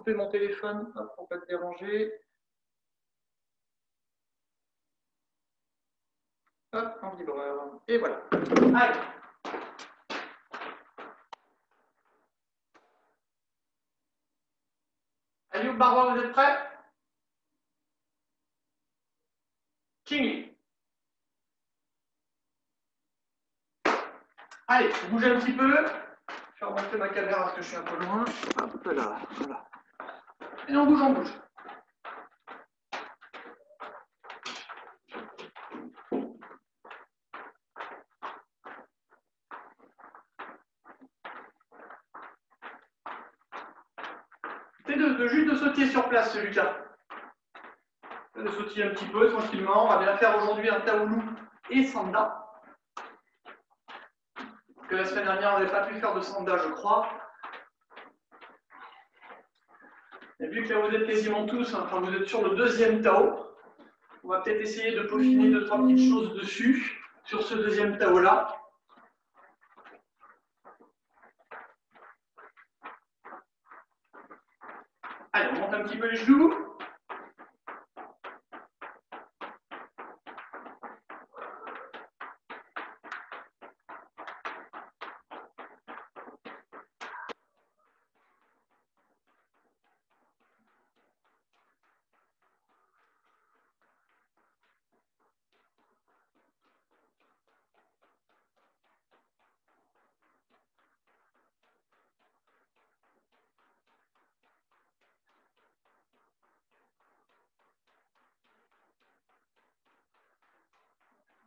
couper mon téléphone pour ne pas te déranger. Hop, en vibreur. Et voilà. Allez. Ayoub Barrois, vous êtes prêts? King. Allez, bougez un petit peu. Je vais remonter ma caméra parce que je suis un peu loin. Hop là, voilà. Et on bouge, on bouge. Juste de sautiller sur place, Lucas. De sautiller un petit peu, tranquillement. On va bien faire aujourd'hui un Taoulou et Sanda. Que la semaine dernière, on n'avait pas pu faire de Sanda, je crois. Et vu que là, vous êtes quasiment tous, enfin, vous êtes sur le deuxième Tao, on va peut-être essayer de peaufiner 2-3 petites choses dessus, sur ce deuxième Tao-là. Allez, on monte un petit peu les genoux.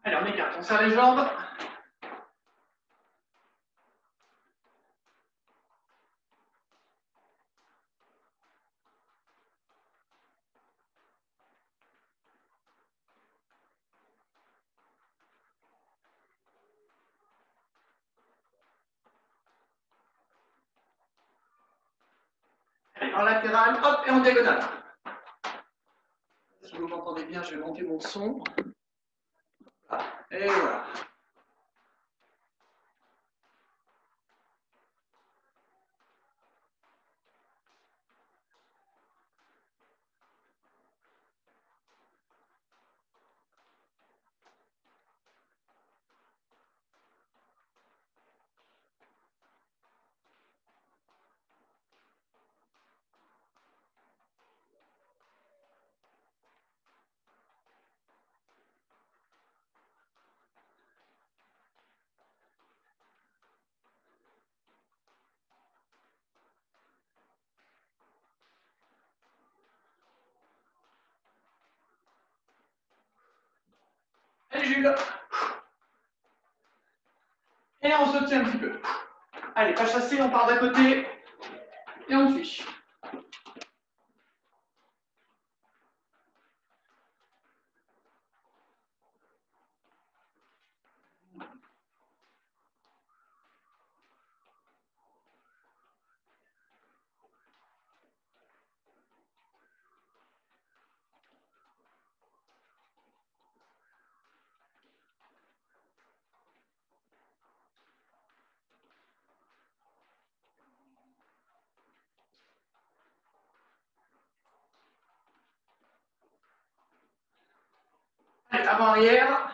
Allez, on écarte, on serre les jambes. Allez, en latéral, hop, et en diagonale. Si vous m'entendez bien, je vais monter mon son. Et voilà. Allez, Jules. Et on se tient un petit peu. Allez, pas chasser, on part d'à côté. Et on fiche. Allez, avant-arrière.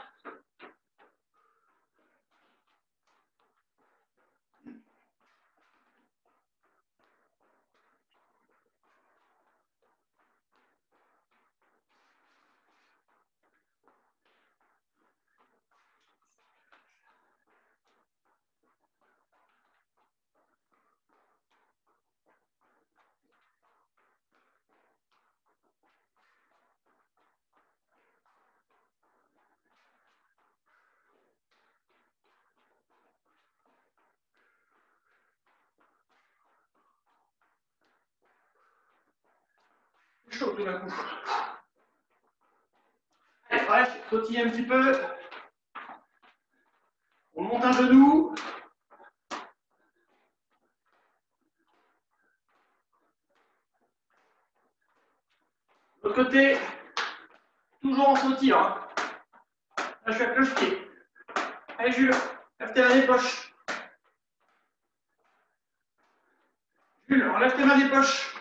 Chaud tout d'un coup. Allez, bref, sautiller un petit peu. On monte un genou. L'autre côté, toujours en sautillant. Hein. Là, je suis à cloche-pied. Allez, Jules, lève tes mains des poches. Jules, enlève tes mains des poches.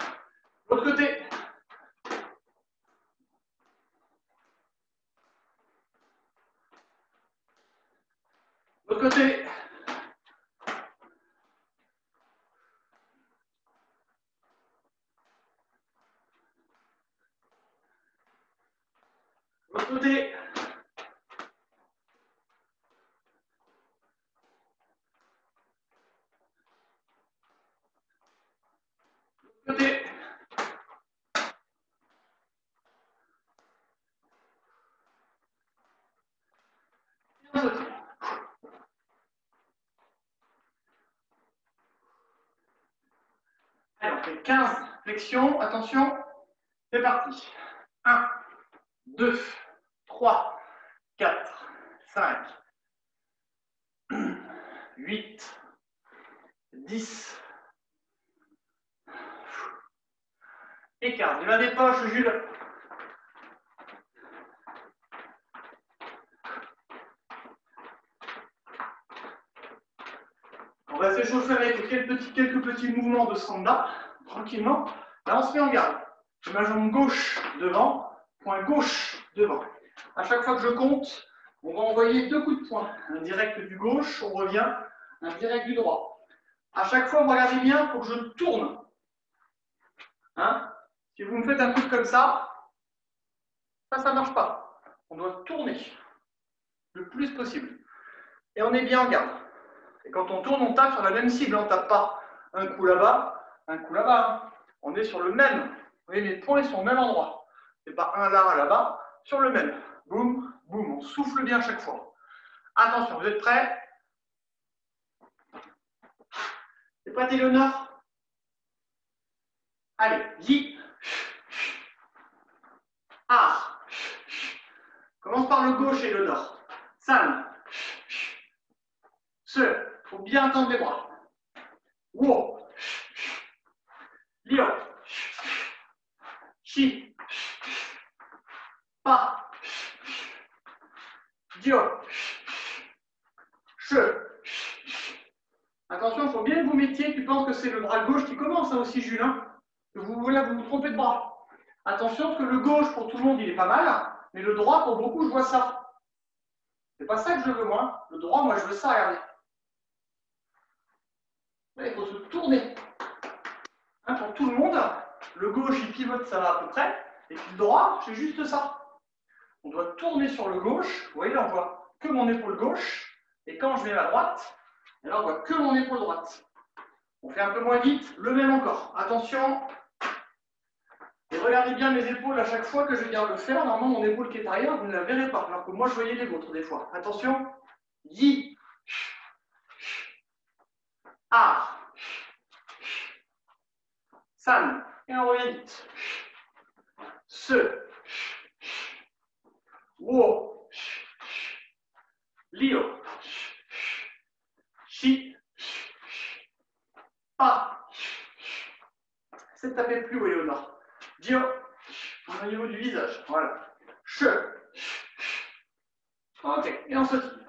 L'autre côté. L'autre côté. Et on saute. Allez, on fait 15 flexions. Attention, c'est parti. 1, 2, 3, 4, 5, 8, 10. Écart. Les mains des poches, Jules. On va s'échauffer avec quelques petits mouvements de sanda, tranquillement. Là, on se met en garde. J'ai ma jambe gauche devant, point gauche devant. À chaque fois que je compte, on va envoyer 2 coups de poing. Un direct du gauche, on revient, un direct du droit. À chaque fois, regardez bien, il faut que je tourne. Hein? Si vous me faites un truc comme ça ne marche pas. On doit tourner le plus possible. Et on est bien en garde. Et quand on tourne, on tape sur la même cible. On ne tape pas un coup là-bas, un coup là-bas. On est sur le même. Vous voyez, les points sont au même endroit. C'est pas un là, un là-bas, sur le même. Boum, boum. On souffle bien chaque fois. Attention, vous êtes prêts? C'est prêt, Éléonore? Allez, Yi. Ah. Commence par le gauche, Éléonore. San. Se. Il faut bien entendre les bras. Wo. Lio. Chi. Pa. Dio. Che. Attention, il faut bien que vous mettiez, tu penses que c'est le bras gauche qui commence hein, aussi, Jules. Hein, là, vous vous trompez de bras. Attention, parce que le gauche, pour tout le monde, il est pas mal, mais le droit, pour beaucoup, je vois ça. C'est pas ça que je veux, moi. Le droit, moi, je veux ça, regardez. Il faut se tourner. Hein, pour tout le monde, le gauche, il pivote, ça va à peu près. Et puis le droit, c'est juste ça. On doit tourner sur le gauche. Vous voyez, là, on voit que mon épaule gauche. Et quand je vais à la droite, là, on voit que mon épaule droite. On fait un peu moins vite, le même encore. Attention. Et regardez bien mes épaules à chaque fois que je viens le faire. Normalement, mon épaule qui est arrière, vous ne la verrez pas. Alors que moi, je voyais les vôtres des fois. Attention. Yi. A. San. Et on revient vite. Se. Wo. Lio. Chi. Pa. C'est taper plus haut, Léonore. Dio. Au niveau du visage. Voilà. Che. Ok. Et on se tire.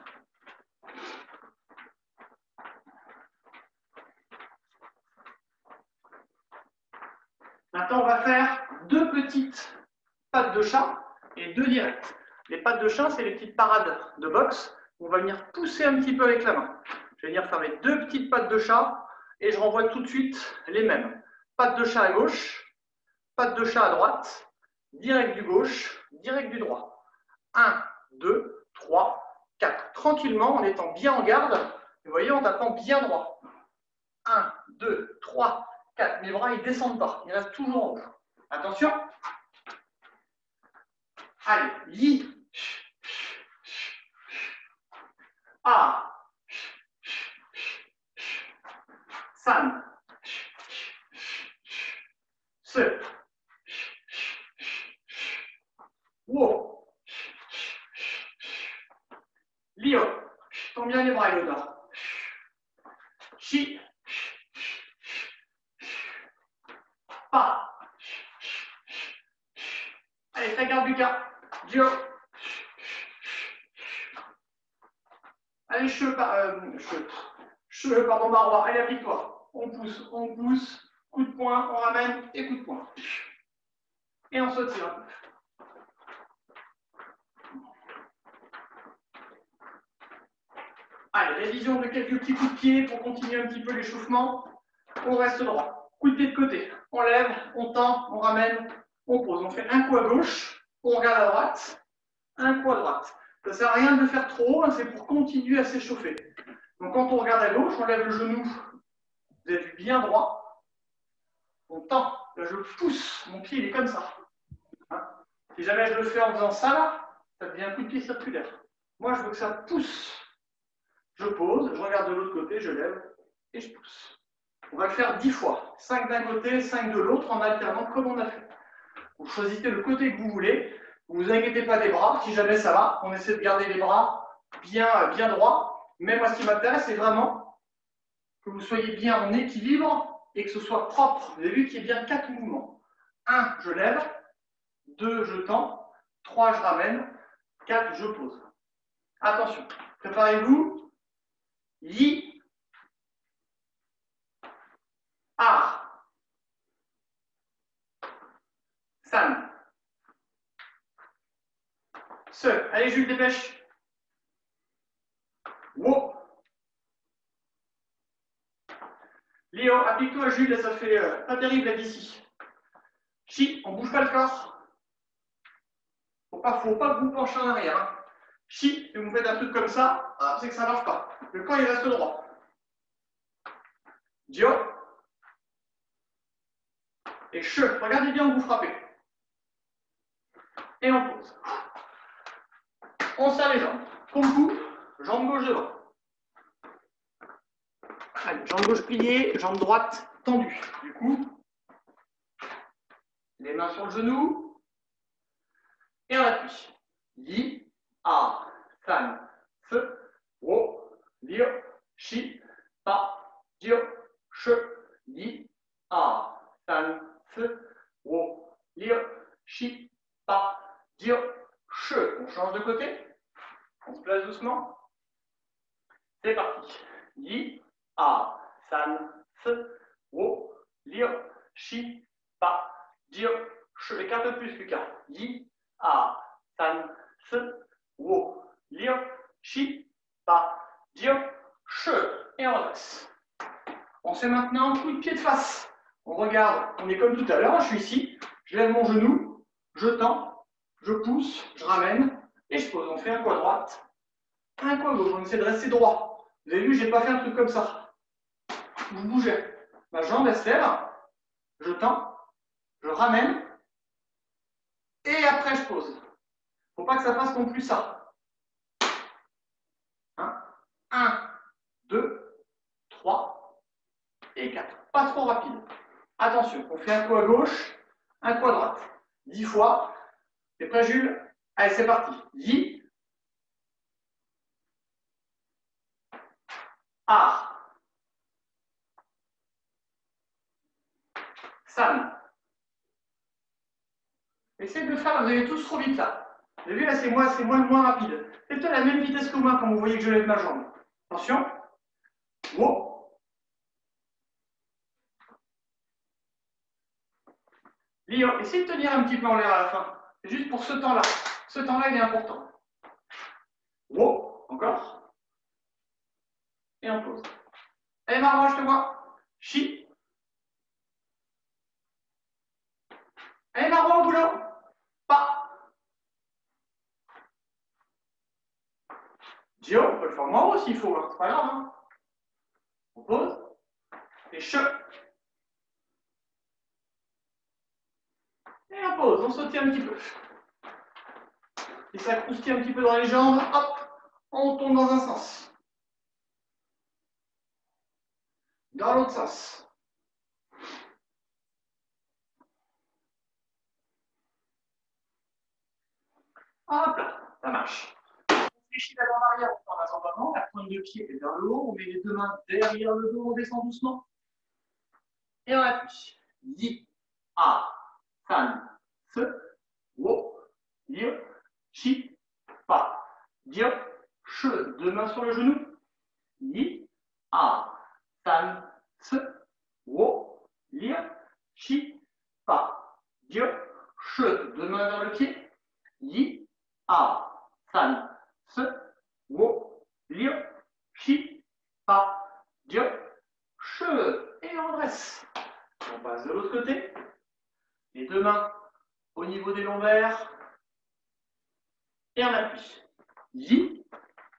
Maintenant, on va faire 2 petites pattes de chat et 2 directs. Les pattes de chat, c'est les petites parades de boxe. On va venir pousser un petit peu avec la main. Je vais venir faire mes 2 petites pattes de chat et je renvoie tout de suite les mêmes. Patte de chat à gauche, patte de chat à droite, direct du gauche, direct du droit. 1, 2, 3, 4. Tranquillement, en étant bien en garde. Vous voyez, en tapant bien droit. 1, 2, 3, 4. Mes bras, ils ne descendent pas. Ils restent toujours en haut. Attention. Allez, Yi. A. San. Se. Wo. Lio. Tends bien les bras, Léonore. Chi. Pa. Allez, ta garde du cas. Dio. Allez, pardon, Marois. Allez, applique-toi. On pousse. Coup de poing, on ramène et coup de poing. Et on se tire. Allez, révision de quelques petits coups de pied pour continuer un petit peu l'échauffement. On reste droit. Coup de pied de côté. On lève, on tend, on ramène, on pose. On fait un coup à gauche, on regarde à droite. un coup à droite. Ça ne sert à rien de le faire trop haut, hein, c'est pour continuer à s'échauffer. Donc quand on regarde à gauche, on lève le genou, vous êtes bien droit, on tend, là je pousse, mon pied il est comme ça. Hein, si jamais je le fais en faisant ça là, ça devient un coup de pied circulaire. Moi je veux que ça pousse. Je pose, je regarde de l'autre côté, je lève et je pousse. On va le faire 10 fois. 5 d'un côté, 5 de l'autre en alternant comme on a fait. Vous choisissez le côté que vous voulez. Vous vous inquiétez pas des bras. Si jamais ça va, on essaie de garder les bras bien droits. Mais moi, ce qui m'intéresse, c'est vraiment que vous soyez bien en équilibre et que ce soit propre. Vous avez vu qu'il y a bien 4 mouvements. 1, je lève. 2, je tends. 3, je ramène. 4, je pose. Attention, préparez-vous. Yi, ar, san, se. Allez, Jules, dépêche. Wo. Léo, applique-toi, Jules, ça fait pas terrible là d'ici. Chi, on bouge pas le corps. Faut pas que vous penchez en arrière. Hein. Chi, et vous faites un truc comme ça, c'est que ça marche pas. Le corps, il reste droit. Dio. Et che. Regardez bien où vous frappez. Et on pose. On serre les jambes. Kung Fu, jambe gauche devant. Allez, jambe gauche pliée, jambe droite tendue. Du coup, les mains sur le genou. Et on appuie. Yi, a, san, se, wo, dio, shi, pa, dio, che, yi, a, san, se, wo, dio, shi, pa, dio, che. On change de côté. On se place doucement. C'est parti. Yi, a, san, se, wo, dio, shi, pa, dio, che. Écarte un peu plus, Lucas. Yi, a, san, se, wo, dio, shi, pa, dio, che. Et on redresse. On se fait maintenant un coup de pied de face. On regarde, on est comme tout à l'heure, je suis ici, je lève mon genou, je tends, je pousse, je ramène et je pose. On fait un coup à droite, un coup à gauche. On essaie de rester droit. Vous avez vu, je n'ai pas fait un truc comme ça. Vous bougez. Ma jambe, elle se lève, je tends, je ramène et après je pose. Il ne faut pas que ça fasse non plus ça. 1, 2, 3 et 4. Pas trop rapide. Attention, on fait un coup à gauche, un coup à droite. 10 fois. T'es prêt, Jules? Allez, c'est parti. Yi. Ar. San. Essayez de le faire, vous allez tous trop vite là. Vous avez vu, là, c'est moins rapide. Faites à la même vitesse que moi quand vous voyez que je lève ma jambe. Attention. Wo. Lio, essayez de tenir un petit peu en l'air à la fin. C'est juste pour ce temps-là. Ce temps-là, il est important. Wo. Encore. Et on pose. Allez, Marwa, je te vois. Chi. Allez, Marwa, au boulot. Pas. Dio, on peut le faire moi aussi, il faut. Hein. C'est pas grave. Hein. On pose. Et che. Et on pose. On saute un petit peu. Et ça croustille un petit peu dans les jambes. Hop. On tombe dans un sens. Dans l'autre sens. Hop là. Ça marche. Fléchit la jambe arrière, on prend la jambe avant, la pointe de pied est vers le haut, on met les deux mains derrière le dos, on descend doucement. Et on appuie. Yi, a, san, se, wo, dio, shi, pa, dio, che. Deux mains sur le genou. Yi, a, san, se, wo, dio, shi, pa, dio, che. Deux mains vers le pied. Yi, a, san, se, wo, dio, shi, pa, dio, che. Et on dresse. On passe de l'autre côté. Les deux mains au niveau des lombaires. Et on appuie. Yi,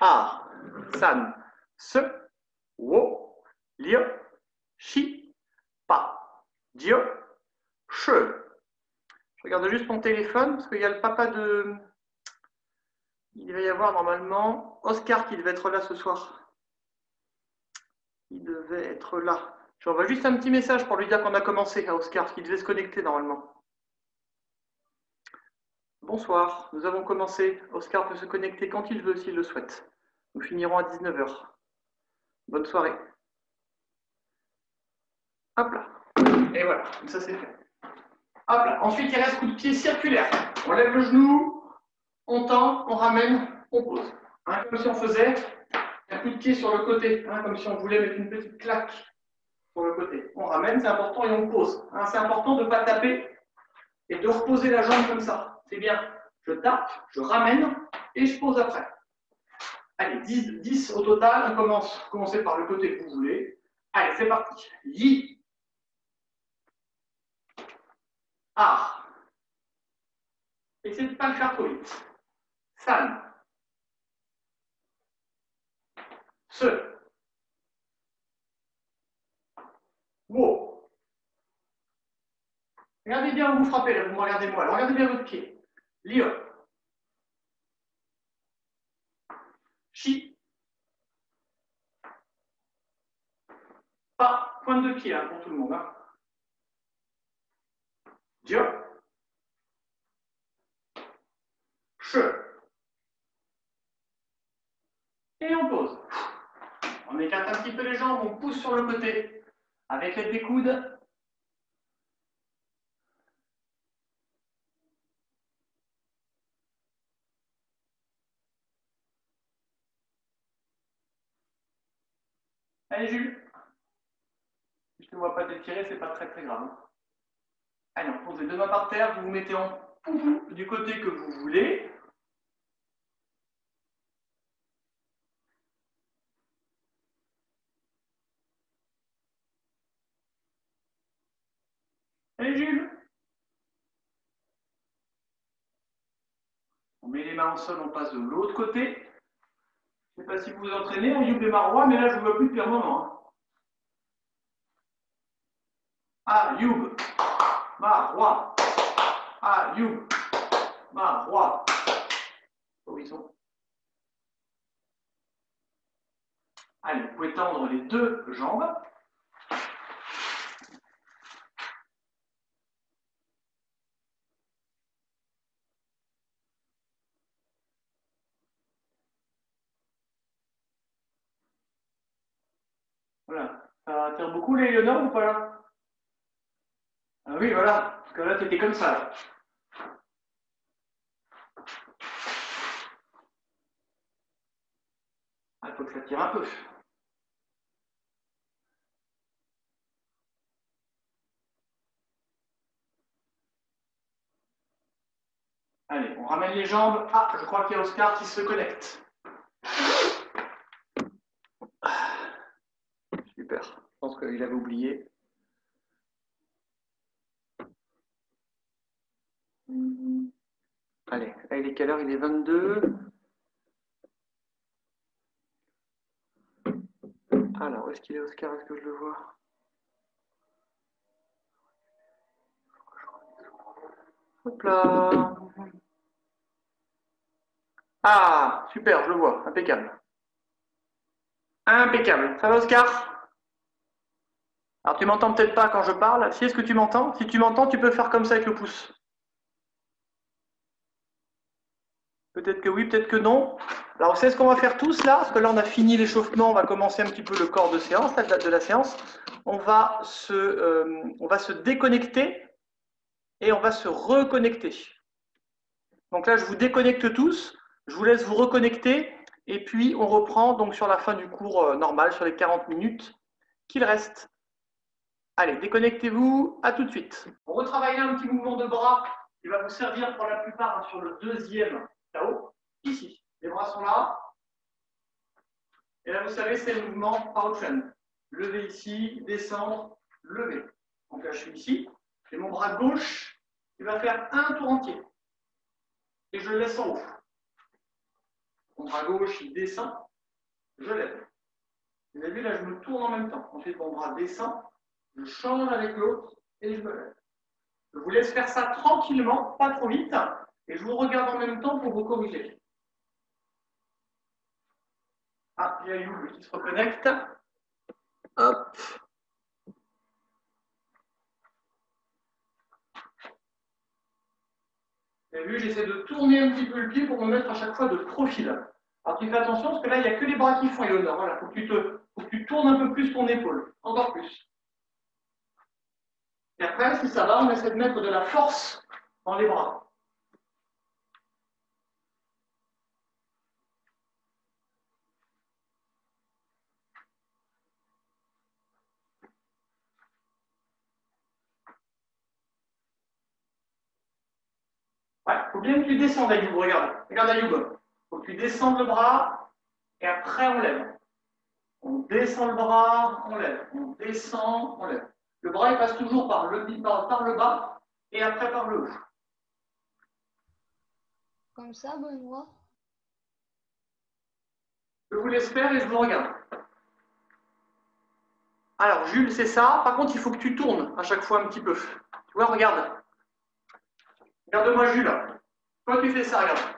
ar, san, se, wo, liu, shi, pa, dio, che. Je regarde juste mon téléphone parce qu'il y a le papa de... Il va y avoir normalement Oscar qui devait être là ce soir. Il devait être là. J'envoie juste un petit message pour lui dire qu'on a commencé à Oscar, qu'il devait se connecter normalement. Bonsoir, nous avons commencé. Oscar peut se connecter quand il veut, s'il le souhaite. Nous finirons à 19 h. Bonne soirée. Hop là. Et voilà, ça c'est fait. Hop là. Ensuite, il reste coup de pied circulaire. On lève le genou, on tend, on ramène, on pose. Hein, comme si on faisait un coup de pied sur le côté, hein, comme si on voulait mettre une petite claque sur le côté. On ramène, c'est important, et on pose. Hein, c'est important de ne pas taper et de reposer la jambe comme ça. C'est bien. Je tape, je ramène et je pose après. Allez, 10 au total. On commence. Commencez par le côté que vous voulez. Allez, c'est parti. Yi. Ar. Essayez de ne pas le faire trop vite. San. Se. Wo. Regardez bien où vous frappez, là, vous me regardez moi. Alors, regardez bien votre pied. Liu. Shi. Pas pointe de pied hein, pour tout le monde. Hein. Dio. Che. Et on pose. On écarte un petit peu les jambes, on pousse sur le côté. Avec l'aide des coudes. Allez Jules. Si je ne vois pas t'étirer, c'est pas très grave. Allez, on pose les deux mains par terre, vous vous mettez en poufou du côté que vous voulez. Allez Jules. On met les mains au sol, on passe de l'autre côté. Je ne sais pas si vous vous entraînez en Youb et Marois, mais là je ne vois plus depuis un moment. Hein. Ah, Youb, Marois. Ah, Youb, Marois. Oh, ils sont. Allez, vous pouvez tendre les deux jambes. Voilà. Ça attire beaucoup les Léonard ou pas là? Ah oui, voilà. Parce que là, tu étais comme ça. Là. Il faut que ça tire un peu. Allez, on ramène les jambes. Ah, je crois qu'il y a Oscar qui se connecte. Super. Je pense qu'il avait oublié. Allez, là, il est quelle heure? Il est 22. Alors, où est-ce qu'il est, Oscar? Est-ce que je le vois? Hop là. Ah, super, je le vois. Impeccable. Impeccable. Ça va, Oscar? Alors, tu m'entends peut-être pas quand je parle. Si, est-ce que tu m'entends? Si tu m'entends, tu peux faire comme ça avec le pouce. Peut-être que oui, peut-être que non. Alors, vous savez ce qu'on va faire tous là? Parce que là, on a fini l'échauffement. On va commencer un petit peu le corps de séance, là, de la séance. On va se déconnecter et on va se reconnecter. Donc là, je vous déconnecte tous. Je vous laisse vous reconnecter. Et puis, on reprend donc sur la fin du cours normal, sur les 40 minutes qu'il reste. Allez, déconnectez-vous. À tout de suite. On retravaille un petit mouvement de bras qui va vous servir pour la plupart sur le deuxième KO. Ici, les bras sont là. Et là, vous savez, c'est le mouvement power chain. Lever ici, descendre, lever. Donc là, je suis ici. Et mon bras gauche, il va faire un tour entier. Et je le laisse en haut. Mon bras gauche, il descend, je lève. Vous avez vu, là, je me tourne en même temps. Ensuite, mon bras descend, je change avec l'autre et je me lève. Je vous laisse faire ça tranquillement, pas trop vite, et je vous regarde en même temps pour vous corriger. Ah, il y a Youb qui se reconnecte. Hop. Vous avez vu, j'essaie de tourner un petit peu le pied pour me mettre à chaque fois de profil. Alors tu fais attention parce que là, il n'y a que les bras qui font Léonore. Voilà, faut que tu tournes un peu plus ton épaule, encore plus. Et après, si ça va, on essaie de mettre de la force dans les bras. Ouais, il faut bien que tu descendes Ayoub, regarde. Regarde Ayoub. Il faut que tu descendes le bras et après on lève. On descend le bras, on lève. On descend, on lève. Le bras il passe toujours par le bas et après par le haut. Comme ça, Benoît? Je vous laisse faire et je vous regarde. Alors, Jules, c'est ça. Par contre, il faut que tu tournes à chaque fois un petit peu. Tu vois, regarde. Regarde-moi, Jules. Toi, tu fais ça, regarde.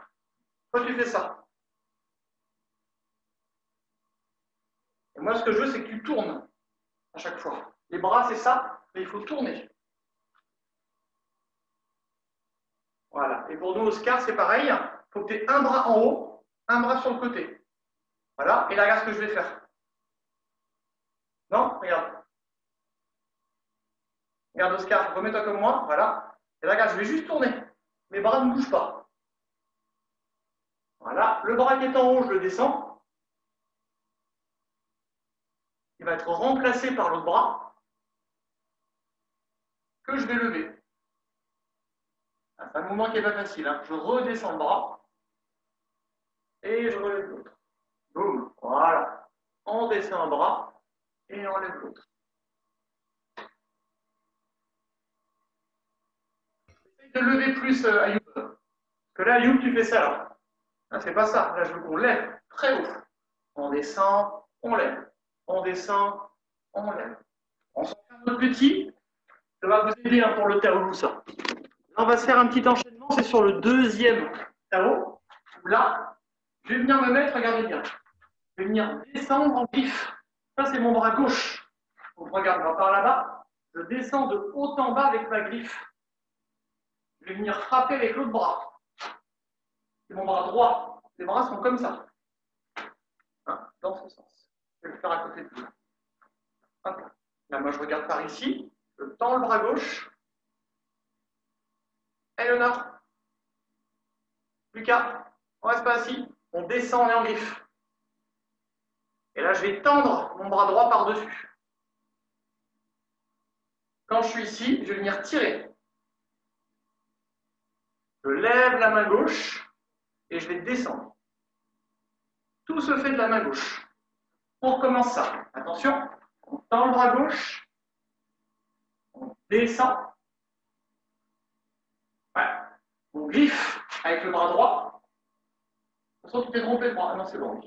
Toi, tu fais ça. Et moi, ce que je veux, c'est que tu tournes à chaque fois. Les bras, c'est ça, mais il faut tourner. Voilà. Et pour nous, Oscar, c'est pareil. Il faut que tu aies un bras en haut, un bras sur le côté. Voilà. Et là, regarde ce que je vais faire. Non? Regarde. Regarde, Oscar, remets-toi comme moi. Voilà. Et là, regarde, je vais juste tourner. Mes bras ne bougent pas. Voilà. Le bras qui est en haut, je le descends. Il va être remplacé par l'autre bras que je vais lever. C'est un mouvement qui n'est pas facile. Hein. Je redescends le bras et je relève l'autre. Boum. Voilà. On descend un bras et on lève l'autre. Essaye de lever plus, Ayoub. Parce que là, Ayoub, tu fais ça là. C'est pas ça. Là, je veux qu'on lève très haut. On descend, on lève. On descend, on lève. On s'en fait un autre petit. Ça va vous aider hein, pour le Tao, ça. Là, on va se faire un petit enchaînement. C'est sur le deuxième Tao. Là, je vais venir me mettre, regardez bien. Je vais venir descendre en griffe. Ça, c'est mon bras gauche. Donc, regarde, on va par là-bas. Je descends de haut en bas avec ma griffe. Je vais venir frapper avec l'autre bras. C'est mon bras droit. Les bras sont comme ça. Hein, dans ce sens. Je vais le faire à côté de vous. Hop. Là, moi, je regarde par ici. Je tends le bras gauche. Eleonore. Lucas. On reste pas assis. On descend, on est en griffe. Et là, je vais tendre mon bras droit par-dessus. Quand je suis ici, je vais venir tirer. Je lève la main gauche et je vais descendre. Tout se fait de la main gauche. On recommence ça. Attention, on tend le bras gauche, on descend. Voilà. On griffe avec le bras droit. De toute façon, tu t'es trompé le bras. Ah non, c'est bon.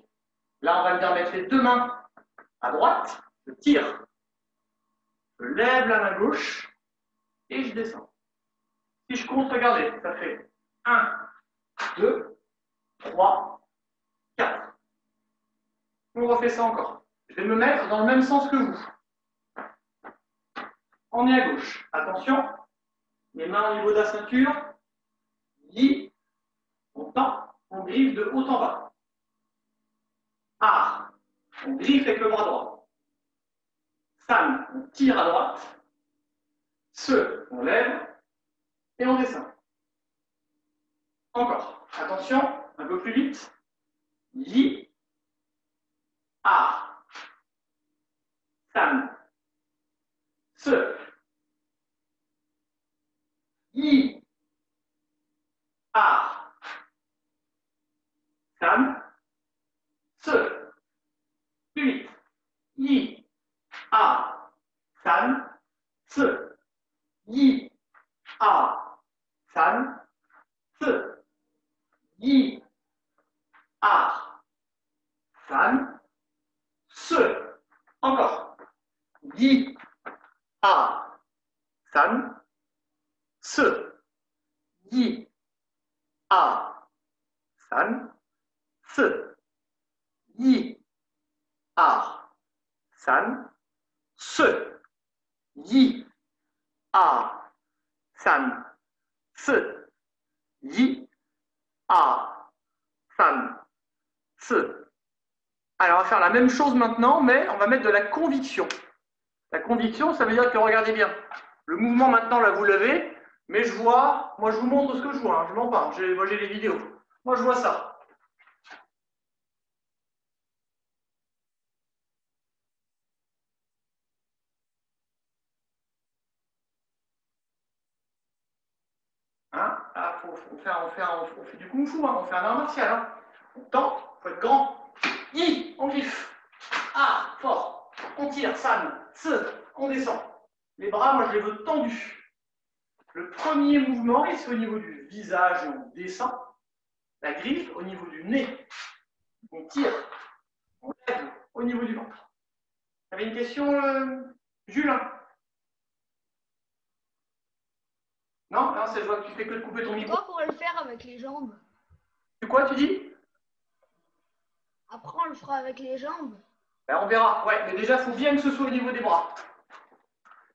Là, on va venir mettre les deux mains à droite. Je tire. Je lève la main gauche et je descends. Si je compte, regardez, ça fait 1, 2, 3, 4. On refait ça encore. Je vais me mettre dans le même sens que vous. On est à gauche. Attention, les mains au niveau de la ceinture. Yi, on tend, on griffe de haut en bas. Ah, on griffe avec le bras droit. San, on tire à droite. Se, on lève et on descend. Encore. Attention, un peu plus vite. Yi, ah, San, se, Yi, ah, San, se, plus vite. Yi, ah, San, se, Yi, ah, San, se, Yi, ah, san, se. Encore. Yi, a, san, se. Yi, a, san, se. Yi, a, san, se. Yi, a, san, se. Yi, a, san, se. Alors, on va faire la même chose maintenant, mais on va mettre de la conviction. La conviction, ça veut dire que, regardez bien, le mouvement maintenant, là, vous l'avez, mais je vois, moi je vous montre ce que je vois, hein, je mens pas, moi j'ai les vidéos. Moi je vois ça. Hein? Ah, on fait du kung fu, hein, on fait un art martial. Hein. On tente, il faut être grand. Yi, on griffe. Ah, fort. On tire, san, se, on descend. Les bras, moi je les veux tendus. Le premier mouvement, c'est au niveau du visage et on descend. La griffe au niveau du nez. On tire, on lève au niveau du ventre. Tu avais une question, Jules? Non, non, c'est je vois que tu fais que de couper ton micro. Pourquoi on pourrait le faire avec les jambes? C'est quoi, tu dis? Après, on le fera avec les jambes. Ben, on verra, ouais, mais déjà, il faut bien que ce soit au niveau des bras.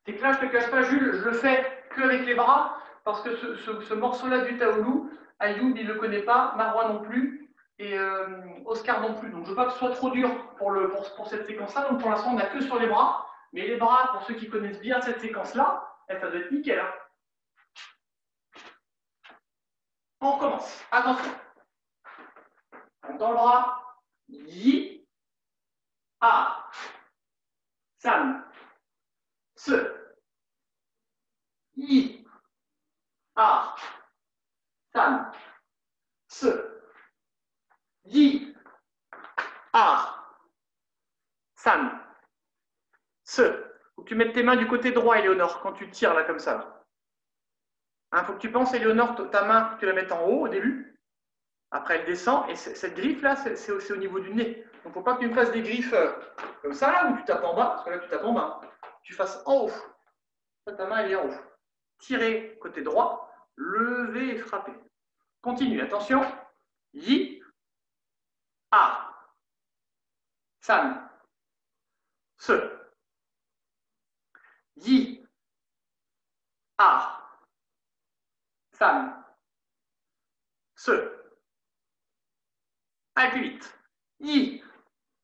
C'est que là, je ne te cache pas, Jules, je le fais qu'avec les bras, parce que ce morceau-là du Taolu, Ayoub, il ne le connaît pas, Marois non plus, et Oscar non plus. Donc, je ne veux pas que ce soit trop dur pour cette séquence-là. Donc, pour l'instant, on n'a que sur les bras. Mais les bras, pour ceux qui connaissent bien cette séquence-là, ça doit être nickel. Hein. On recommence. Attention. Dans le bras, Yi, A, San, Se, Yi, A, San, Se, Yi, A, San, Se. Faut que tu mettes tes mains du côté droit, Éléonore, quand tu tires là comme ça. Hein, faut que tu penses, Éléonore, ta main, tu la mettes en haut au début. Après, elle descend, et cette griffe-là, c'est au niveau du nez. Donc, il ne faut pas que tu me fasses des griffes comme ça, là, où tu tapes en bas, parce que là, tu tapes en bas. Tu fasses en haut. Ça, ta main, elle est en haut. Tirez côté droit, levez et frappez. Continue, attention. Yi, A, San, Se. Yi, A, San, Se. Allez, plus vite. Yi,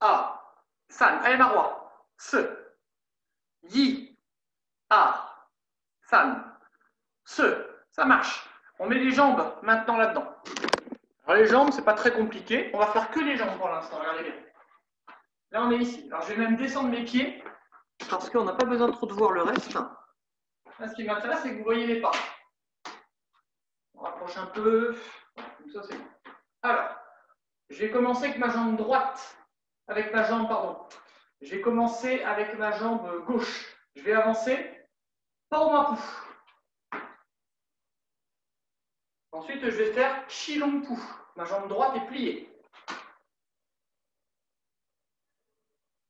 A, San. Allez, Marois. Se. Yi, A, San, Se. Ça marche. On met les jambes maintenant là-dedans. Alors, les jambes, c'est pas très compliqué. On va faire que les jambes pour l'instant. Regardez bien. Là, on est ici. Alors, je vais même descendre mes pieds parce qu'on n'a pas besoin trop de voir le reste. Là, ce qui m'intéresse, c'est que vous voyez les pas. On rapproche un peu. Comme ça, c'est bon. Alors, je vais commencer avec ma jambe droite. Avec ma jambe, pardon. Je vais commencer avec ma jambe gauche. Je vais avancer. Pormapou. Ensuite, je vais faire Chilongpu. Ma jambe droite est pliée.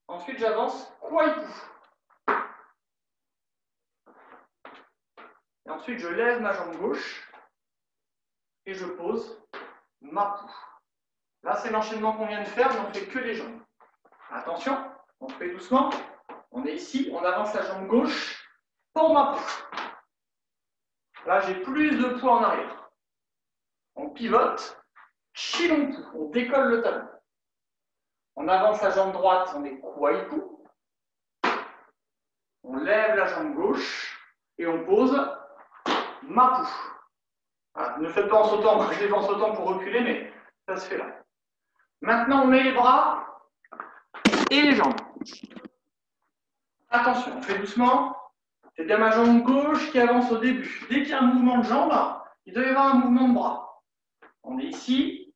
Ensuite, j'avance Kwaipu. Et ensuite, je lève ma jambe gauche et je pose Mapu. Là, c'est l'enchaînement qu'on vient de faire, mais on ne fait que les jambes. Attention, on fait doucement. On est ici, on avance la jambe gauche pour Mapu. Là, j'ai plus de poids en arrière. On pivote, Chilongpu, on décolle le talon. On avance la jambe droite, on est Kwaipu. On lève la jambe gauche et on pose Mapu. Voilà, ne faites pas en sautant, moi je l'ai fait en sautant pour reculer, mais ça se fait là. Maintenant, on met les bras et les jambes. Attention, on fait doucement. C'est bien ma jambe gauche qui avance au début. Dès qu'il y a un mouvement de jambe, il doit y avoir un mouvement de bras. On est ici.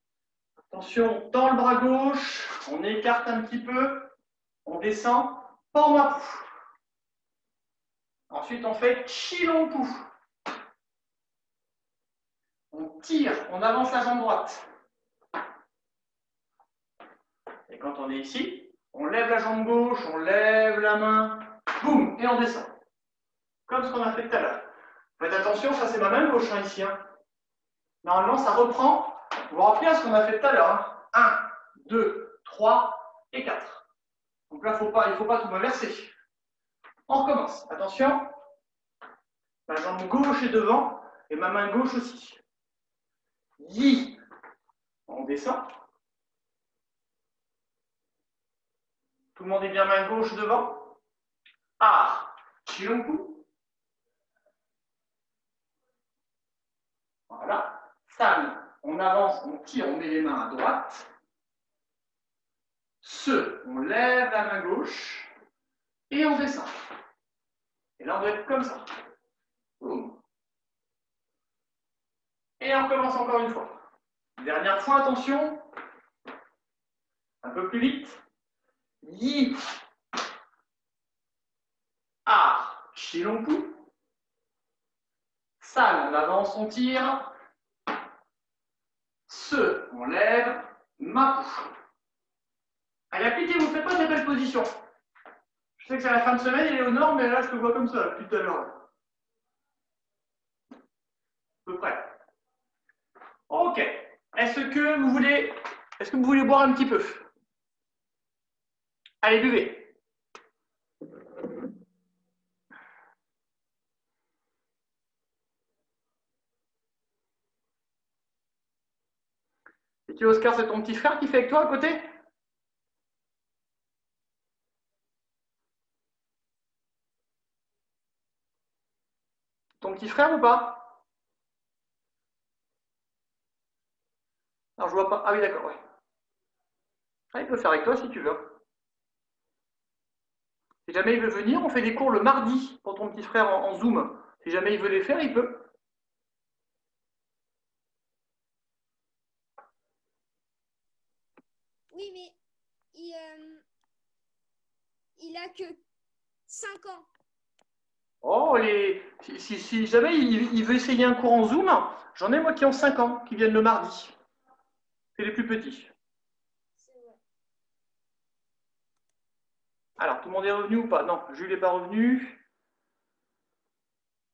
Attention, on tend le bras gauche, on écarte un petit peu, on descend, Pormapou. Ensuite, on fait Chilongpu. On tire, on avance la jambe droite. Et Et quand on est ici, on lève la jambe gauche, on lève la main, boum, et on descend. Comme ce qu'on a fait tout à l'heure. Faites attention, ça c'est ma main gauche hein, ici. Hein. Normalement, ça reprend. Vous vous rappelez à ce qu'on a fait tout à l'heure. Hein. 1, 2, 3 et 4. Donc là, il ne faut pas tout m'inverser. On recommence. Attention. Ma jambe gauche est devant et ma main gauche aussi. Yi. On descend. Tout le monde est bien main gauche devant. Ah. Chilonku. Voilà. San. On avance, on tire, on met les mains à droite. Se. On lève la main gauche et on descend. Et là, on doit être comme ça. Boum. Et on recommence encore une fois. Dernière fois, attention. Un peu plus vite. Yi. A. Shilonku. San, on avance, on tire. Se, on lève. Mapu. Allez, appliquez-vous, faites pas des belles positions. Je sais que c'est la fin de semaine, il est au nord, mais là, je te vois comme ça, depuis tout à l'heure. À peu près. Ok. Est-ce que vous voulez boire un petit peu? Allez, buvez. Et tu, Oscar, c'est ton petit frère qui fait avec toi à côté? Ton petit frère ou pas? Alors, je vois pas. Ah oui, d'accord, ouais. Ah, il peut faire avec toi si tu veux. Si jamais il veut venir, on fait des cours le mardi pour ton petit frère en Zoom. Si jamais il veut les faire, il peut. Oui, mais il a que 5 ans. Oh, si jamais il veut essayer un cours en Zoom, j'en ai moi qui ont 5 ans, qui viennent le mardi. C'est les plus petits. C'est vrai. Alors, tout le monde est revenu ou pas? Non, Jules n'est pas revenu.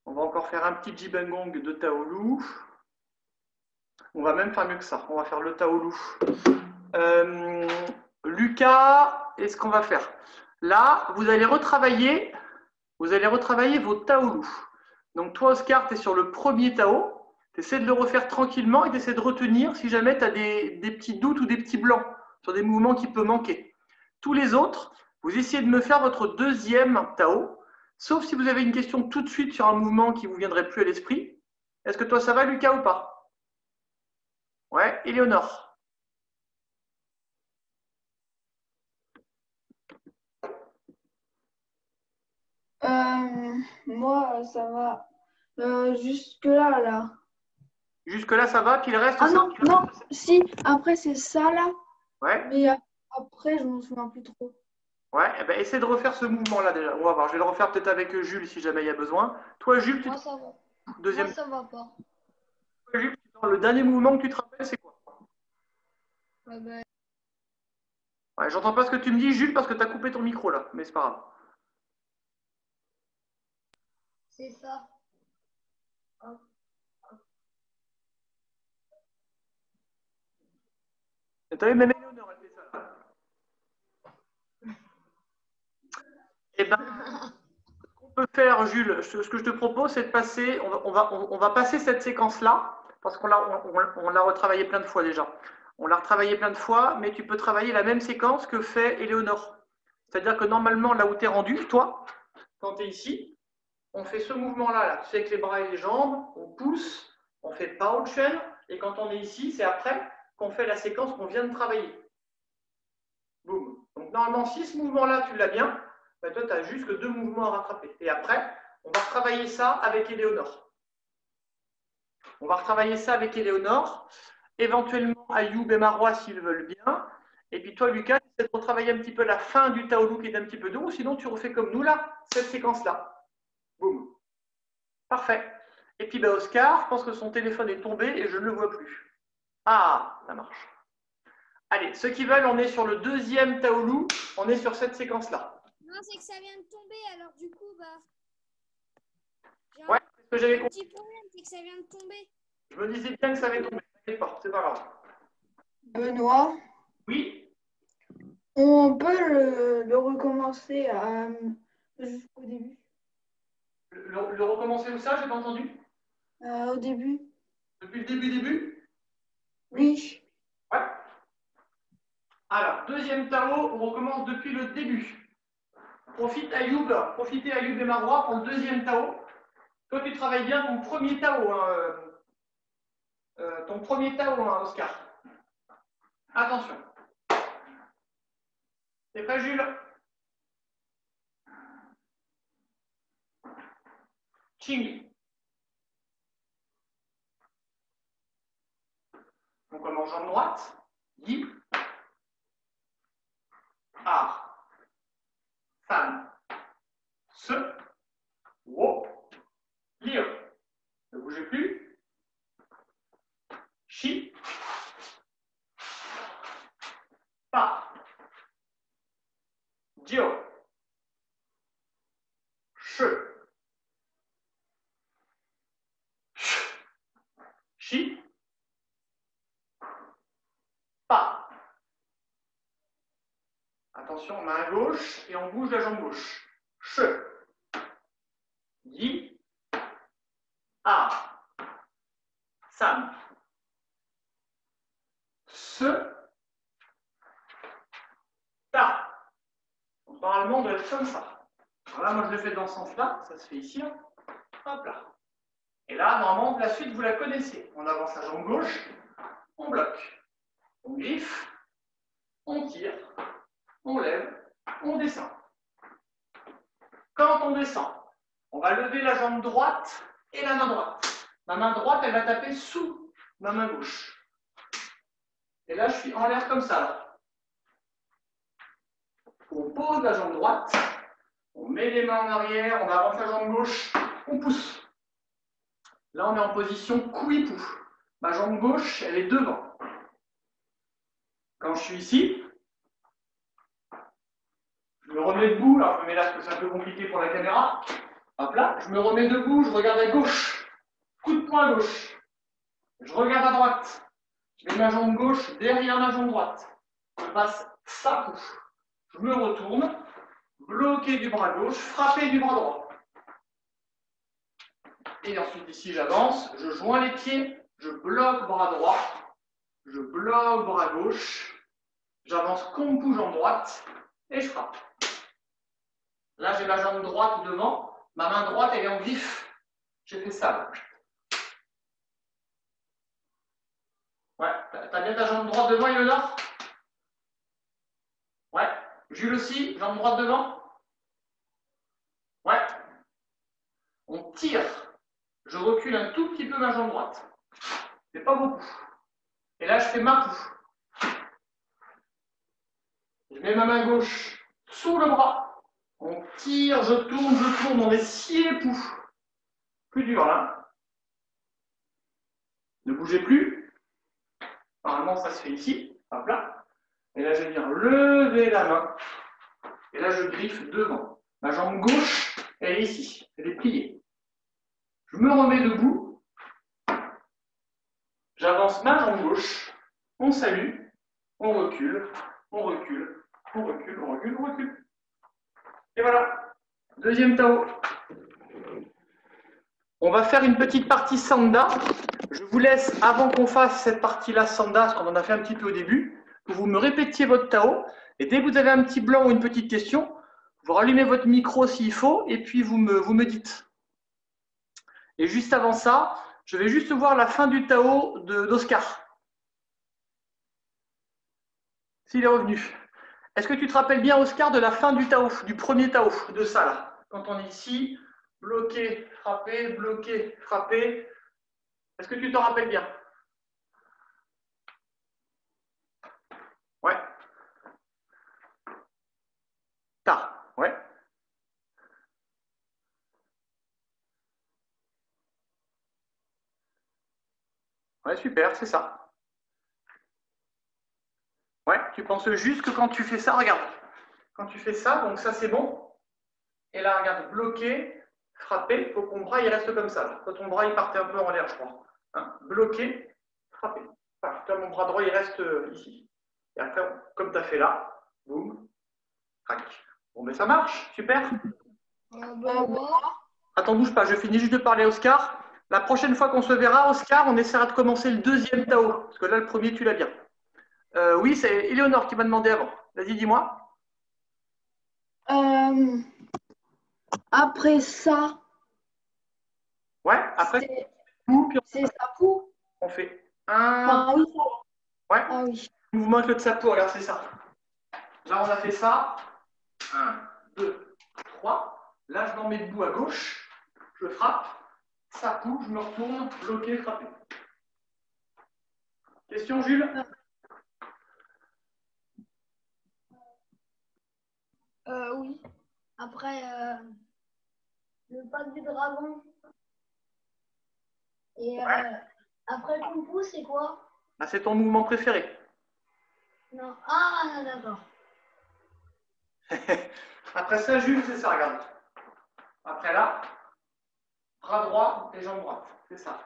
On va encore faire un petit jibangong de Taolu. On va même faire mieux que ça. On va faire le Taolu. Lucas, est-ce qu'on va faire? Là, vous allez retravailler vos Taolu. Donc toi, Oscar, tu es sur le premier Tao. Tu essaies de le refaire tranquillement et tu essaies de retenir si jamais tu as des petits doutes ou des petits blancs sur des mouvements qui peuvent manquer. Tous les autres, vous essayez de me faire votre deuxième Tao, sauf si vous avez une question tout de suite sur un mouvement qui ne vous viendrait plus à l'esprit. Est-ce que toi, ça va, Lucas, ou pas? Ouais, Éléonore. Moi, ça va. Jusque-là, là. Jusque-là, ça va, puis le reste, Ah ça non, non, si, après c'est ça, là. Ouais. Mais après, je m'en souviens plus trop. Ouais, eh ben, essaie de refaire ce mouvement-là déjà. On va voir. Je vais le refaire peut-être avec Jules si jamais il y a besoin. Toi, Jules, tu Moi, ça va. deuxième. Moi, ça va pas. Toi, Jules, le dernier mouvement que tu te rappelles, c'est quoi? Ouais, ben, Ouais, j'entends pas ce que tu me dis, Jules, parce que tu as coupé ton micro là, mais c'est pas grave. c'est ça. Hop. T'as vu, même Éléonore, elle fait ça là. Eh ben, ce qu'on peut faire, Jules, ce que je te propose, c'est de passer, on va passer cette séquence-là, parce qu'on l'a retravaillé plein de fois déjà. On l'a retravaillé plein de fois, mais tu peux travailler la même séquence que fait Éléonore. C'est-à-dire que normalement, là où tu es rendu, toi, quand tu es ici, on fait ce mouvement-là, là. Tu sais, avec les bras et les jambes, on pousse, on fait Paulchen, et quand on est ici, c'est après qu'on fait la séquence qu'on vient de travailler. Boum. Donc normalement, si ce mouvement-là, tu l'as bien, ben toi, tu n'as juste que 2 mouvements à rattraper. Et après, on va retravailler ça avec Éléonore. On va retravailler ça avec Éléonore, éventuellement Ayoub et Marois s'ils veulent bien. Et puis toi, Lucas, tu essaies de retravailler un petit peu la fin du Taolu qui est un petit peu dur, sinon tu refais comme nous là, cette séquence-là. Boum. Parfait. Et puis ben, Oscar, je pense que son téléphone est tombé et je ne le vois plus. Ah, ça marche. Allez, ceux qui veulent, on est sur le deuxième Taolu. On est sur cette séquence-là. Non, c'est que ça vient de tomber, alors du coup, bah. J'ai Ouais, c'est ce que j'avais un compris. petit problème, c'est que ça vient de tomber. Je me disais bien que ça avait tombé. C'est pas grave. Benoît, Oui, on peut le recommencer jusqu'au début. le recommencer où ça, j'ai pas entendu. Au début? Depuis le début? Oui. Ouais. Alors, deuxième Tao, on recommence depuis le début. Profitez Ayoub et Marois pour le deuxième Tao. Toi, tu travailles bien ton premier Tao, hein, Oscar. Attention. T'es prêt, Jules? Ching. On commence jambe droite. Yi. A. Fan. Se. Wo. Lio. Ne bougez plus. Chi. Pa. Dio. Che. Chi. Pa. Attention, main gauche et on bouge la jambe gauche. Che. Yi. A. San. Se. Ta. Donc, normalement, on doit être comme ça. Alors là, moi, je le fais dans ce sens-là. Ça se fait ici. Hein. Hop là. Et là, normalement, la suite, vous la connaissez. On avance la jambe gauche. On bloque. On griffe. On tire. On lève. On descend. Quand on descend, on va lever la jambe droite et la main droite. Ma main droite, elle va taper sous ma main gauche. Et là, je suis en l'air comme ça. Là. On pose la jambe droite, on met les mains en arrière, on avance la jambe gauche, on pousse. Là, on est en position couipou. Ma jambe gauche, elle est devant. Quand je suis ici, je me remets debout. Alors, je me mets là parce que c'est un peu compliqué pour la caméra. Hop là, je me remets debout, je regarde à gauche. Coup de poing à gauche. Je regarde à droite. Je mets ma jambe gauche derrière ma jambe droite. Je passe ça coup. Je me retourne, bloqué du bras gauche, frappé du bras droit. Et ensuite ici j'avance, je joins les pieds, je bloque bras droit, je bloque bras gauche, j'avance kompu jambe droite et je frappe. Là j'ai ma jambe droite devant, ma main droite elle est en griffe. J'ai fait ça. Ouais, t'as bien ta jambe droite devant, Eleonore? Ouais. Jules aussi, jambe droite devant? Ouais. On tire. Je recule un tout petit peu ma jambe droite. Mais pas beaucoup. Et là, je fais ma pouf. Je mets ma main gauche sous le bras. On tire, je tourne, on est scié pouf. Plus dur là. Ne bougez plus. Normalement, ça se fait ici. Hop là. Et là, je viens lever la main. Et là, je griffe devant. Ma jambe gauche, elle est ici. Elle est pliée. Je me remets debout. J'avance ma jambe gauche. On salue. On recule. On recule. On recule. On recule. On recule. Et voilà. Deuxième Tao. On va faire une petite partie Sanda. Je vous laisse, avant qu'on fasse cette partie-là Sanda, parce qu'on en a fait un petit peu au début, que vous me répétiez votre Tao. Et dès que vous avez un petit blanc ou une petite question, vous rallumez votre micro s'il faut, et puis vous me dites. Et juste avant ça, je vais juste voir la fin du Tao d'Oscar. S'il est revenu. Est-ce que tu te rappelles bien, Oscar, de la fin du Tao, du premier Tao, de ça là? Quand on est ici, bloqué, frappé, bloqué, frappé. Est-ce que tu te rappelles bien? Ouais. Ta, ouais. Ouais, super, c'est ça. Ouais, tu penses juste que quand tu fais ça, regarde. Quand tu fais ça, donc ça c'est bon. Et là, regarde, bloqué, frappé. Il faut que ton bras il reste comme ça. Là. Toi, ton bras il partait un peu en l'air, je crois. Hein, bloqué, frappé. Enfin, toi, mon bras droit il reste ici. Et après, comme tu as fait là, boum, crac. Bon, mais ça marche, super. Attends, bouge pas, je finis juste de parler à Oscar. La prochaine fois qu'on se verra, Oscar, on essaiera de commencer le deuxième Tao. Parce que là, le premier, tu l'as bien. Oui, c'est Éléonore qui m'a demandé avant. Vas-y, dis-moi. Après ça, Ouais, après, c'est Sapu. on fait un. Ah oui, Ouais, ah oui. mouvement avec le Tsapo, regarde, c'est ça. Là, on a fait ça. 1, 2, 3. Là, je m'en mets debout à gauche. Je frappe. Sapu, je me retourne, bloqué, frappé. Question, Jules? Oui. Après, le pack du dragon. Et après le kung fu, c'est quoi? Ah, c'est ton mouvement préféré. Non. Ah, d'accord. Après ça, Jules, c'est ça, regarde. Après là, bras droit et jambe droite. C'est ça.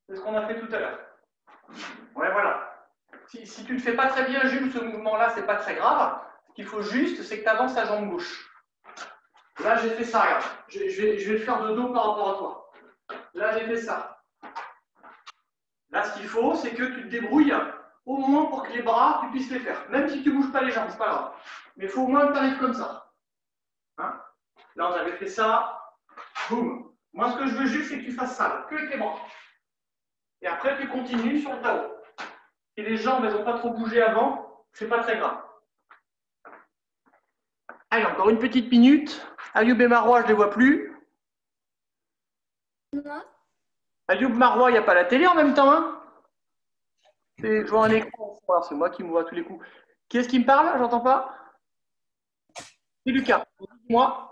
C'est ce qu'on a fait tout à l'heure. Ouais, voilà. Si tu ne le fais pas très bien, Jules, ce mouvement-là, c'est pas très grave. Ce qu'il faut juste, c'est que tu avances ta jambe gauche. Là, j'ai fait ça, regarde. Je vais le faire de dos par rapport à toi. Là, j'ai fait ça. Là, ce qu'il faut, c'est que tu te débrouilles au moins pour que les bras, tu puisses les faire. Même si tu ne bouges pas les jambes, c'est pas grave. Mais il faut au moins que tu arrives comme ça. Hein? Là, on avait fait ça. Boum. Moi, ce que je veux juste, c'est que tu fasses ça, là, que avec les bras. Et après, tu continues sur le Tao. Si les jambes, elles n'ont pas trop bougé avant, c'est pas très grave. Allez, encore une petite minute. Ayoub et Marois, je ne les vois plus. Moi? Ayoub, Marois, il n'y a pas la télé en même temps, hein? Je vois un écran. Voilà, c'est moi qui me vois à tous les coups. Qui est-ce qui me parle? J'entends pas. C'est Lucas. Moi.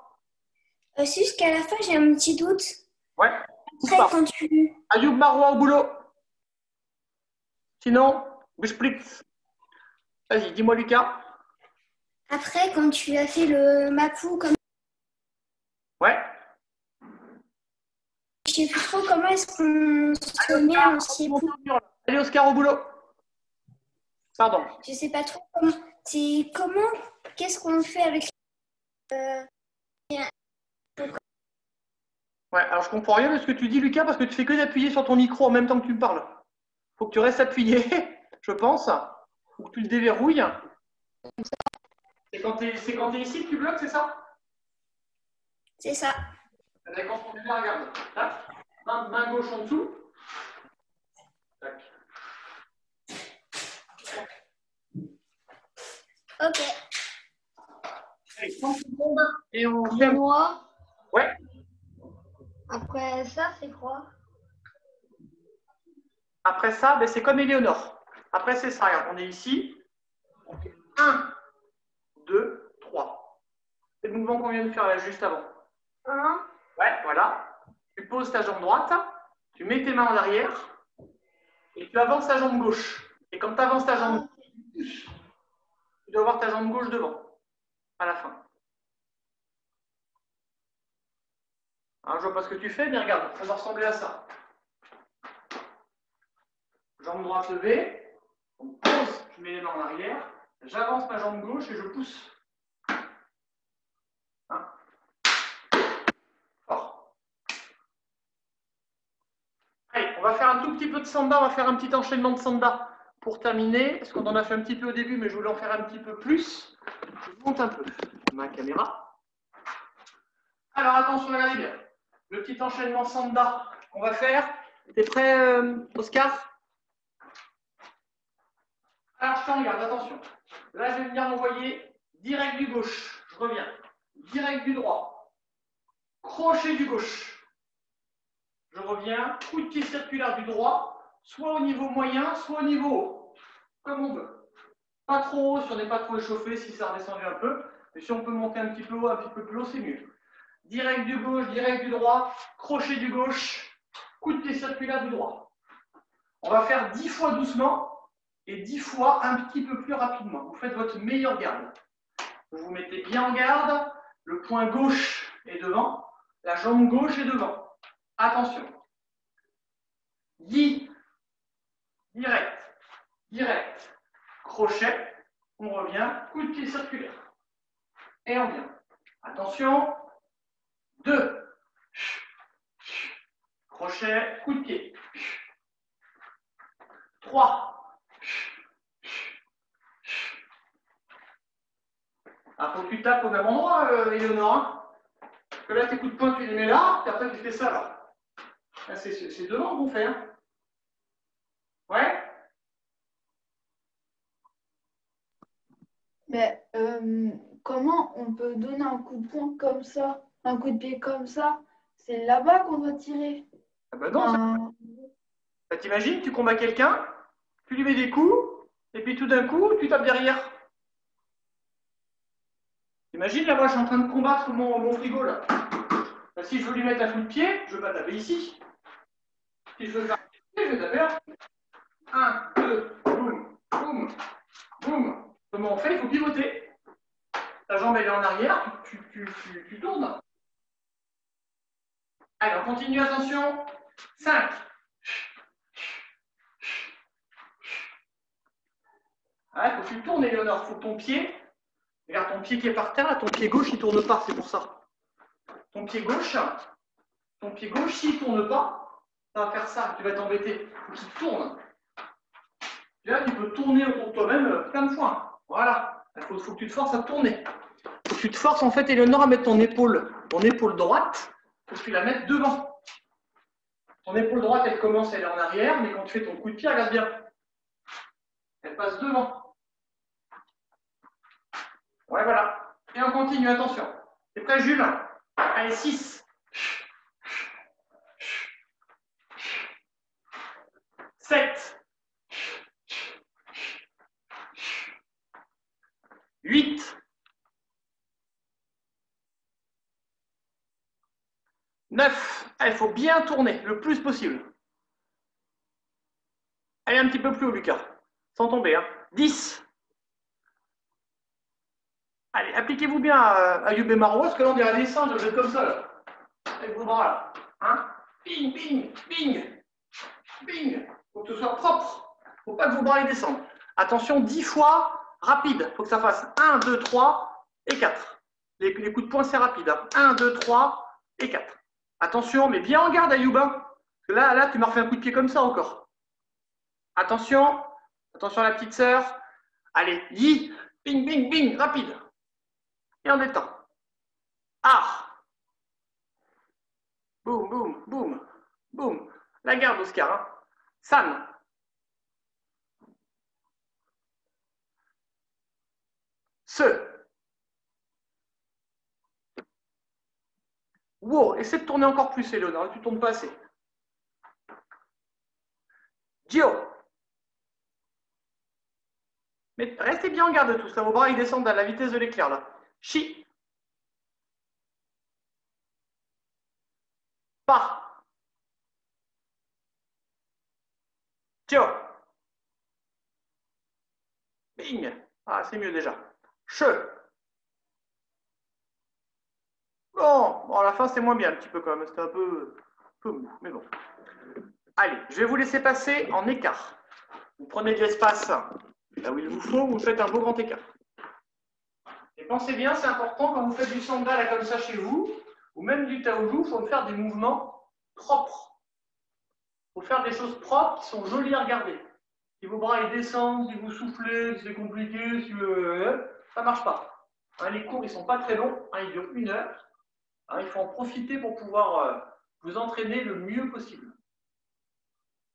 Jusqu'à la fin, j'ai un petit doute. Ouais. Après, quand tu... Ayoub, Marois au boulot. Sinon, Bushplix. Vas-y, dis-moi Lucas. Après, quand tu as fait le Mapu, comme... Ouais. je sais plus trop comment est-ce qu'on se met en siépou. Allez, Oscar au boulot. Pardon. Je sais pas trop comment. C'est comment? Qu'est-ce qu'on fait avec... Ouais, alors je comprends rien de ce que tu dis, Lucas, parce que tu fais que d'appuyer sur ton micro en même temps que tu me parles. Faut que tu restes appuyé, je pense. Faut que tu le déverrouilles. C'est quand tu es ici que tu bloques, c'est ça? C'est ça. Quand on est là, regarde. Tac. Main gauche en dessous. Tac. Ok. Allez, 30 secondes et on fait un... Moi. Ouais. Après ça, c'est quoi? Après ça, ben, c'est comme Éléonore. Après, c'est ça. Regarde, on est ici. On fait 1, 2, 3. C'est le mouvement qu'on vient de faire là, juste avant. 1. Ouais, voilà. Tu poses ta jambe droite, tu mets tes mains en arrière et tu avances ta jambe gauche. Et quand tu avances ta jambe gauche, tu dois avoir ta jambe gauche devant, à la fin. Alors, je vois pas ce que tu fais, mais regarde, ça va ressembler à ça. Jambe droite levée, on pose, je mets les mains en arrière, j'avance ma jambe gauche et je pousse. Hein? Fort. Allez, on va faire un tout petit peu de sanda, on va faire un petit enchaînement de sanda pour terminer, parce qu'on en a fait un petit peu au début, mais je voulais en faire un petit peu plus. Je monte un peu ma caméra. Alors attention, regardez bien. Le petit enchaînement sanda qu'on va faire. T'es prêt, Oscar? Alors je te regarde, attention. Là, je vais venir m'envoyer direct du gauche. Je reviens. Direct du droit. Crochet du gauche. Je reviens. Coup de pied circulaire du droit. Soit au niveau moyen, soit au niveau haut. Comme on veut. Pas trop haut si on n'est pas trop échauffé, si ça redescendu un peu. Mais si on peut monter un petit peu haut, un petit peu plus haut, c'est mieux. Direct du gauche, direct du droit. Crochet du gauche. Coup de pied circulaire du droit. On va faire 10 fois doucement. et 10 fois un petit peu plus rapidement. Vous faites votre meilleure garde. Vous vous mettez bien en garde, le poing gauche est devant, la jambe gauche est devant. Attention. Yi, direct, direct, crochet, on revient, coup de pied circulaire. Et on vient. Attention, 2, crochet, coup de pied. 3. Ah, faut que tu tapes au même endroit, Eleonore. Hein, parce que là, tes coups de poing, tu les mets là, et après, tu fais ça là. Là c'est devant qu'on fait. Hein. Ouais. Mais comment on peut donner un coup de poing comme ça, un coup de pied comme ça? C'est là-bas qu'on doit tirer. Ah bah non, bah, t'imagines, tu combats quelqu'un, tu lui mets des coups, et puis tout d'un coup, tu tapes derrière. Imagine, là, moi, je suis en train de combattre mon frigo, là. Bah, si je veux lui mettre un coup de pied, je ne veux pas taper ici. Si je veux faire un coup de pied, je vais taper là. 1, 2, boum, boum, boum. Comment on fait? Il faut pivoter. Ta jambe, elle est en arrière, tu tournes. Allez, on continue, attention. 5. Il faut que tu tournes, Eleonore. Il faut que ton pied, regarde ton pied qui est par terre, là, ton pied gauche, il ne tourne pas, c'est pour ça. Ton pied gauche, s'il ne tourne pas, ça va faire ça, tu vas t'embêter. Il faut qu'il tourne. Et là, tu peux tourner autour de toi-même plein de fois. Voilà. Il faut que tu te forces à tourner. Il faut que tu te forces, en fait, Eleonore, à mettre ton épaule droite, il faut que tu la mettes devant. Ton épaule droite, elle commence, elle est en arrière, mais quand tu fais ton coup de pied, regarde bien. Elle passe devant. Ouais, voilà. Et on continue, attention. T'es prêt, Jules? Allez, 6. 7. 8. 9. Il faut bien tourner le plus possible. Allez un petit peu plus haut, Lucas. Sans tomber. Hein. 10. Allez, appliquez-vous bien à Ayoub et Marwa, parce que là, on dirait des singes, vous êtes comme ça, là. Avec vos bras, là. Hein? Bing, bing, bing. Bing. Il faut que ce soit propre. Il ne faut pas que vos bras les descendent. Attention, 10 fois rapide. Il faut que ça fasse 1, 2, 3 et 4. Les coups de poing, c'est rapide. Hein. 1, 2, 3 et 4. Attention, mais bien en garde, Ayoub. Hein. Parce que là, tu m'as refait un coup de pied comme ça encore. Attention. Attention à la petite sœur. Allez, yi. Bing, bing, bing. Rapide. Et on détend. Ah. Boum, boum, boum, boum. La garde, Oscar. Hein. San. Ce. Wow, essaie de tourner encore plus, Eleonore. Tu ne tournes pas assez. Gio. Mais restez bien en garde tous. Là, vos bras ils descendent à la vitesse de l'éclair. Là. Chi. Pa. Gio. Bing. Ah, c'est mieux déjà. Che. Bon, à la fin, c'est moins bien un petit peu quand même. C'était un peu mou, mais bon. Allez, je vais vous laisser passer en écart. Vous prenez de l'espace là où il vous faut, vous faites un beau grand écart. Et pensez bien, c'est important quand vous faites du sanda là, comme ça chez vous, ou même du taoju, il faut faire des mouvements propres. Il faut faire des choses propres qui sont jolies à regarder. Si vos bras ils descendent, si vous soufflez, si c'est compliqué, si ça ne marche pas. Hein, les cours ils ne sont pas très longs, hein, ils durent 1 heure. Hein, il faut en profiter pour pouvoir vous entraîner le mieux possible.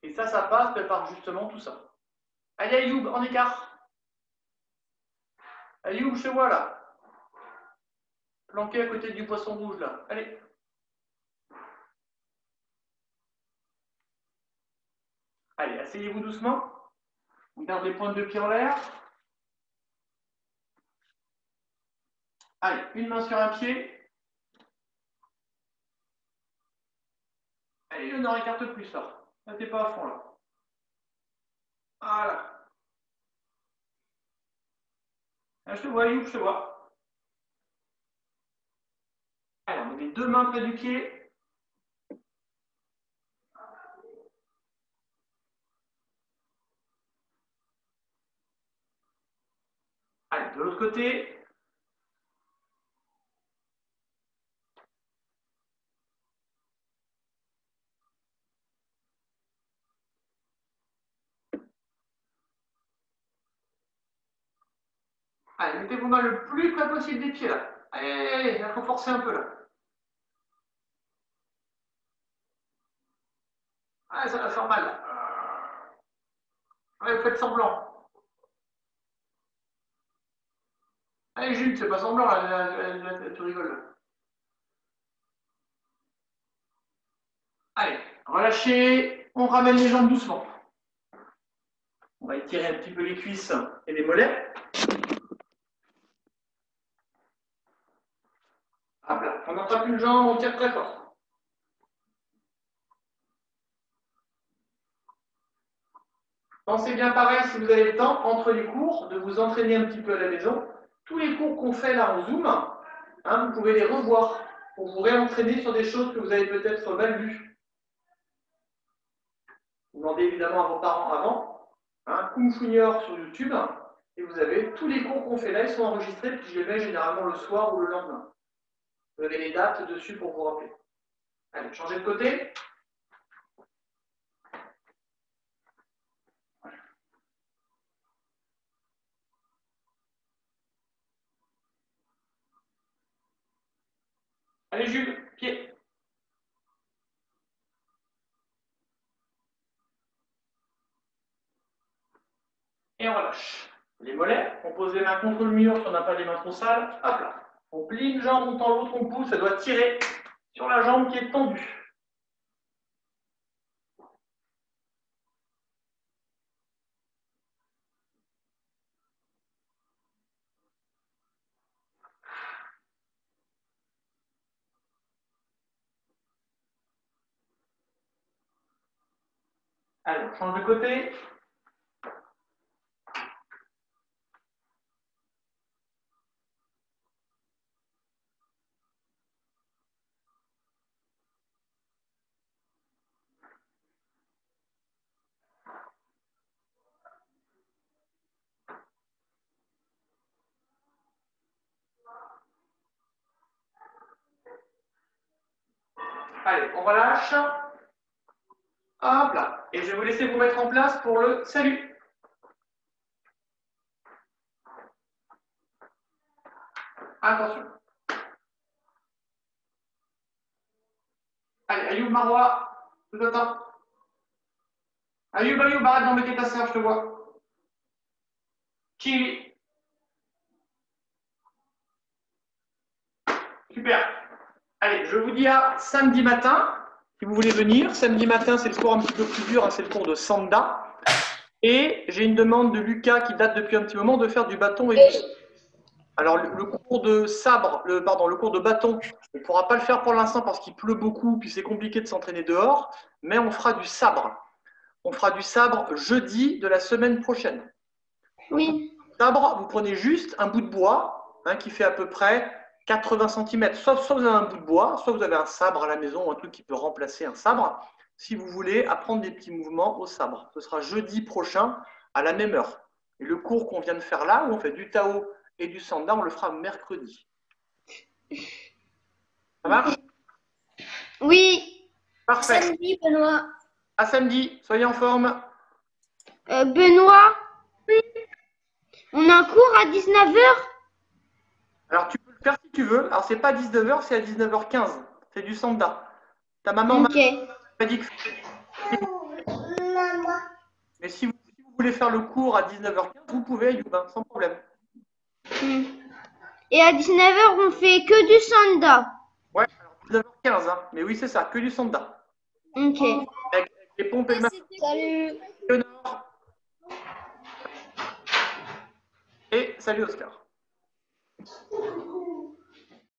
Et ça passe par justement tout ça. Allez, Ayoub, en écart. Ayoub, chez moi, là. Planqué à côté du poisson rouge, là. Allez. Allez, asseyez-vous doucement. On garde les pointes de pied en l'air. Allez, une main sur un pied. Allez, ne écarte plus, là. Là, t'es pas à fond, là. Voilà. Ah, je te vois, Ayoub, je te vois. Alors, on met les deux mains près du pied. Allez, de l'autre côté. Allez, mettez vos mains le plus près possible des pieds là. Allez, allez, allez, il faut forcer un peu là. Allez, ça va faire mal là. Allez, vous faites semblant. Allez, Jules, c'est pas semblant là, tu rigoles. Allez, relâchez, on ramène les jambes doucement. On va étirer un petit peu les cuisses et les mollets. Hop là, on n'attrape une jambe, on tire très fort. Pensez bien pareil, si vous avez le temps, entre les cours, de vous entraîner un petit peu à la maison. Tous les cours qu'on fait là en Zoom, hein, vous pouvez les revoir pour vous réentraîner sur des choses que vous avez peut-être mal vues. Vous demandez évidemment à vos parents avant, hein, Kung Fu Junior sur YouTube, et vous avez tous les cours qu'on fait là, ils sont enregistrés, puis je les mets généralement le soir ou le lendemain. Vous avez les dates dessus pour vous rappeler. Allez, changez de côté. Allez, Jules, pied. Et on relâche. Les mollets, on pose les mains contre le mur si on n'a pas les mains trop sales. Hop là. On plie une jambe, on tend l'autre, on pousse, ça doit tirer sur la jambe qui est tendue. Allez, on change de côté. Allez, on relâche. Hop là. Et je vais vous laisser vous mettre en place pour le salut. Attention. Allez, Ayoub, Marois, tout attends. Ayoub, arrête d'embêter ta sœur, je te vois. Chili. Super. Allez, je vous dis à samedi matin, si vous voulez venir. Samedi matin, c'est le cours un petit peu plus dur, hein, c'est le cours de Sanda. Et j'ai une demande de Lucas qui date depuis un petit moment de faire du bâton et du sabre. Alors, le cours de sabre, le cours de bâton, on ne pourra pas le faire pour l'instant parce qu'il pleut beaucoup, puis c'est compliqué de s'entraîner dehors, mais on fera du sabre. On fera du sabre jeudi de la semaine prochaine. Oui. Sabre, vous prenez juste un bout de bois, hein, qui fait à peu près 80 cm. Soit vous avez un bout de bois, soit vous avez un sabre à la maison, un truc qui peut remplacer un sabre. Si vous voulez apprendre des petits mouvements au sabre, ce sera jeudi prochain à la même heure. Et le cours qu'on vient de faire là, où on fait du Tao et du Sanda, on le fera mercredi. Ça marche? Oui. Parfait. Samedi, Benoît. À samedi, soyez en forme. Benoît, on a un cours à 19h? Alors tu peux le faire si tu veux. Alors c'est pas à 19h, c'est à 19h15. C'est du Sanda. Ta maman m'a dit que... Mais si vous voulez faire le cours à 19h15, vous pouvez, Ayouba, sans problème. Et à 19h, on fait que du Sanda. Ouais, alors 19h15, hein. Mais oui, c'est ça, que du Sanda. Ok. Avec les pompes et le Salut. Léonore. Et salut Oscar.